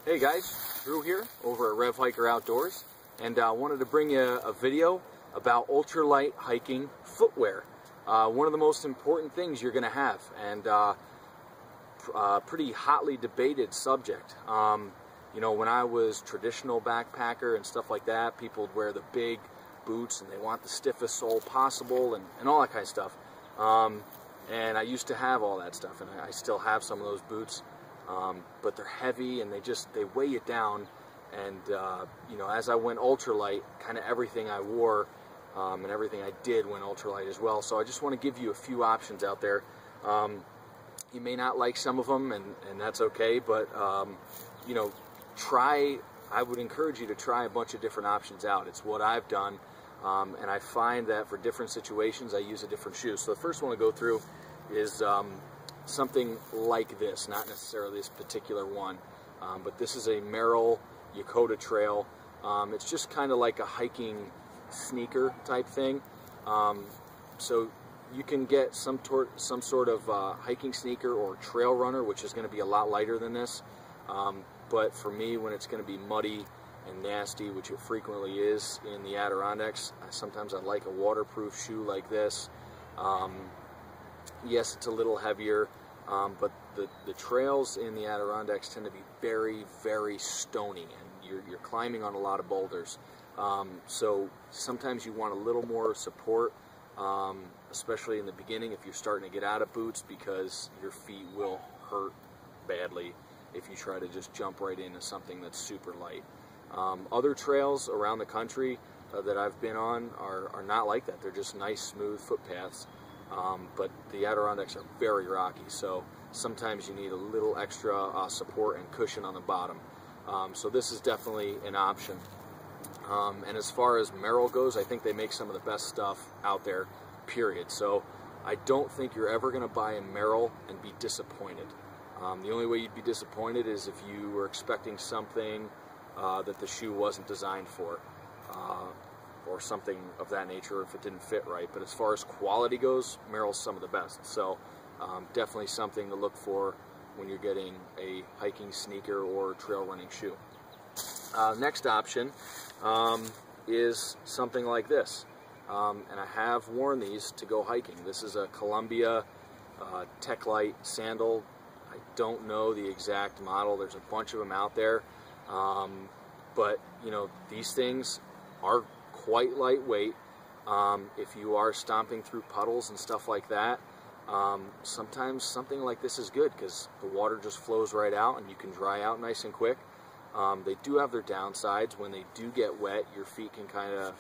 Hey guys, Drew here over at Rev Hiker Outdoors, and I wanted to bring you a video about ultralight hiking footwear. One of the most important things you're going to have, and pretty hotly debated subject. You know, when I was traditional backpacker and stuff like that, people would wear the big boots and they want the stiffest sole possible and all that kind of stuff. And I used to have all that stuff, and I still have some of those boots. But they're heavy and they weigh you down, and you know, as I went ultralight, kind of everything I wore and everything I did went ultralight as well. So I just want to give you a few options out there. You may not like some of them, and that's okay, but you know, I would encourage you to try a bunch of different options out. It's what I've done, and I find that for different situations I use a different shoe. So the first one to go through is something like this, not necessarily this particular one, but this is a Merrell Yokota Trail. It's just kind of like a hiking sneaker type thing. So you can get some sort of hiking sneaker or trail runner, which is going to be a lot lighter than this. But for me, when it's going to be muddy and nasty, which it frequently is in the Adirondacks, sometimes I like a waterproof shoe like this. Yes, it's a little heavier, but the trails in the Adirondacks tend to be very, very stony, and you're climbing on a lot of boulders. So sometimes you want a little more support, especially in the beginning if you're starting to get out of boots, because your feet will hurt badly if you try to just jump right into something that's super light. Other trails around the country that I've been on are not like that. They're just nice, smooth footpaths. But the Adirondacks are very rocky, so sometimes you need a little extra support and cushion on the bottom. So this is definitely an option. And as far as Merrell goes, I think they make some of the best stuff out there, period. So I don't think you're ever going to buy a Merrell and be disappointed. The only way you'd be disappointed is if you were expecting something that the shoe wasn't designed for. Or something of that nature, if it didn't fit right. But as far as quality goes, Merrell's some of the best. So definitely something to look for when you're getting a hiking sneaker or trail running shoe. Next option is something like this. And I have worn these to go hiking. This is a Columbia Techlight sandal. I don't know the exact model. There's a bunch of them out there. But you know, these things are quite lightweight. If you are stomping through puddles and stuff like that, sometimes something like this is good because the water just flows right out and you can dry out nice and quick. They do have their downsides. When they do get wet, your feet can kind of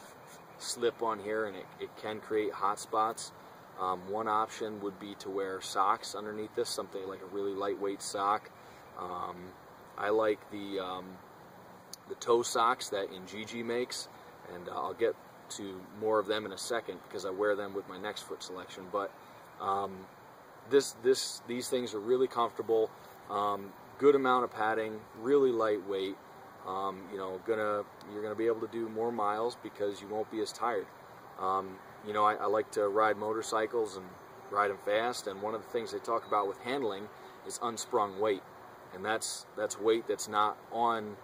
slip on here, and it can create hot spots. One option would be to wear socks underneath this, something like a really lightweight sock. I like the toe socks that Injiji makes, and I'll get to more of them in a second because I wear them with my next foot selection. But these things are really comfortable, good amount of padding, really lightweight. You know, you're gonna be able to do more miles because you won't be as tired. You know, I like to ride motorcycles and ride them fast, and one of the things they talk about with handling is unsprung weight, and that's weight that's not on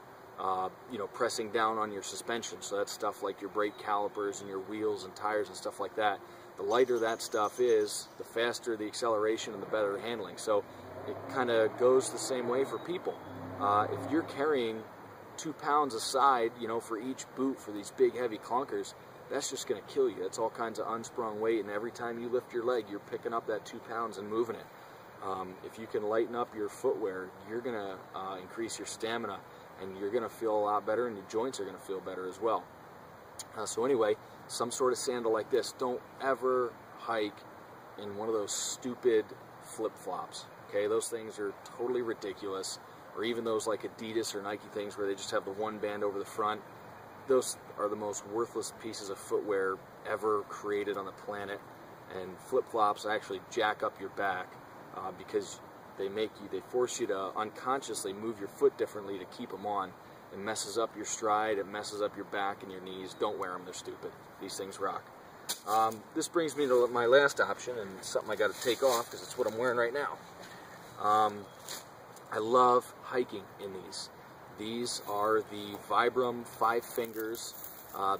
you know, pressing down on your suspension. So that's stuff like your brake calipers and your wheels and tires and stuff like that. The lighter that stuff is, the faster the acceleration and the better the handling. So it kind of goes the same way for people. If you're carrying 2 pounds a side, you know, for each boot for these big heavy clunkers, that's just going to kill you. That's all kinds of unsprung weight, and every time you lift your leg, you're picking up that 2 pounds and moving it. If you can lighten up your footwear, you're going to increase your stamina, and you're going to feel a lot better, and your joints are going to feel better as well. So anyway, some sort of sandal like this. Don't ever hike in one of those stupid flip-flops. Okay, those things are totally ridiculous. Or even those like Adidas or Nike things where they just have the one band over the front. Those are the most worthless pieces of footwear ever created on the planet. And flip-flops actually jack up your back because they force you to unconsciously move your foot differently to keep them on. It messes up your stride, it messes up your back and your knees. Don't wear them, they're stupid. These things rock. This brings me to my last option, and something I got to take off because it's what I'm wearing right now. I love hiking in these. These are the Vibram 5 Fingers.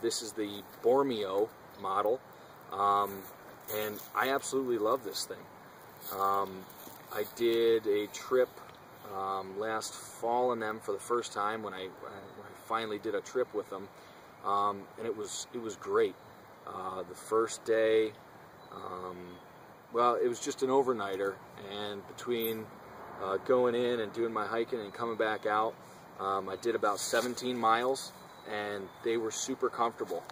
This is the Bormio model, and I absolutely love this thing. I did a trip last fall in them for the first time when I finally did a trip with them, and it was great. The first day, well, it was just an overnighter, and between going in and doing my hiking and coming back out, I did about 17 miles, and they were super comfortable.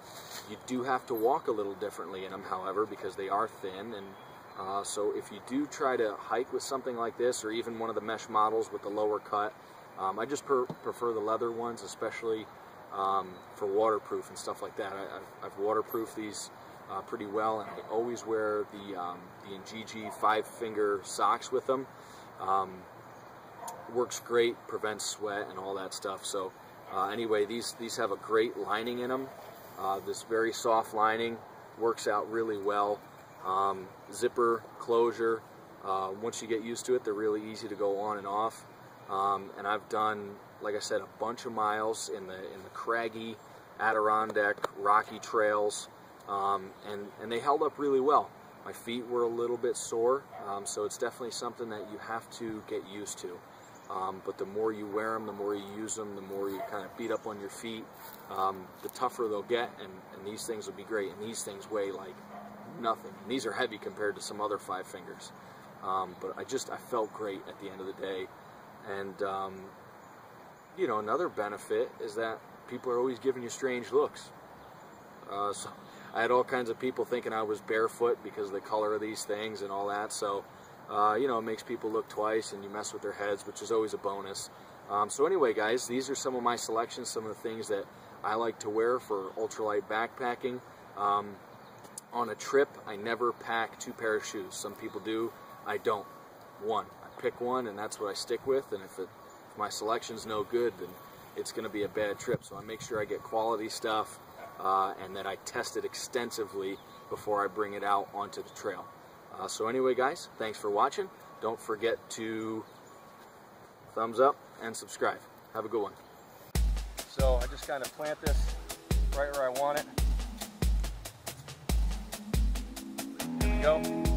You do have to walk a little differently in them, however, because they are thin, and so if you do try to hike with something like this, or even one of the mesh models with the lower cut, I just prefer the leather ones, especially for waterproof and stuff like that. I've waterproofed these pretty well, and I always wear the Ngigi 5 Finger socks with them. Works great, prevents sweat and all that stuff. So anyway, these have a great lining in them. This very soft lining works out really well. Zipper closure, once you get used to it, they're really easy to go on and off. And I've done, like I said, a bunch of miles in the craggy Adirondack rocky trails, and they held up really well. My feet were a little bit sore, so it's definitely something that you have to get used to. But the more you wear them, the more you use them, the more you kind of beat up on your feet, the tougher they'll get, and these things will be great. And these things weigh like nothing. And these are heavy compared to some other 5 Fingers. But I felt great at the end of the day. And, you know, another benefit is that people are always giving you strange looks. So I had all kinds of people thinking I was barefoot because of the color of these things and all that. So, you know, it makes people look twice, and you mess with their heads, which is always a bonus. So anyway, guys, these are some of my selections, some of the things that I like to wear for ultralight backpacking. On a trip, I never pack 2 pairs of shoes. Some people do. I don't. One. I pick one, and that's what I stick with. And if my selection's no good, then it's going to be a bad trip. So I make sure I get quality stuff, and that I test it extensively before I bring it out onto the trail. So anyway, guys, thanks for watching. Don't forget to thumbs up and subscribe. Have a good one. So I just kind of plant this right where I want it. There we go.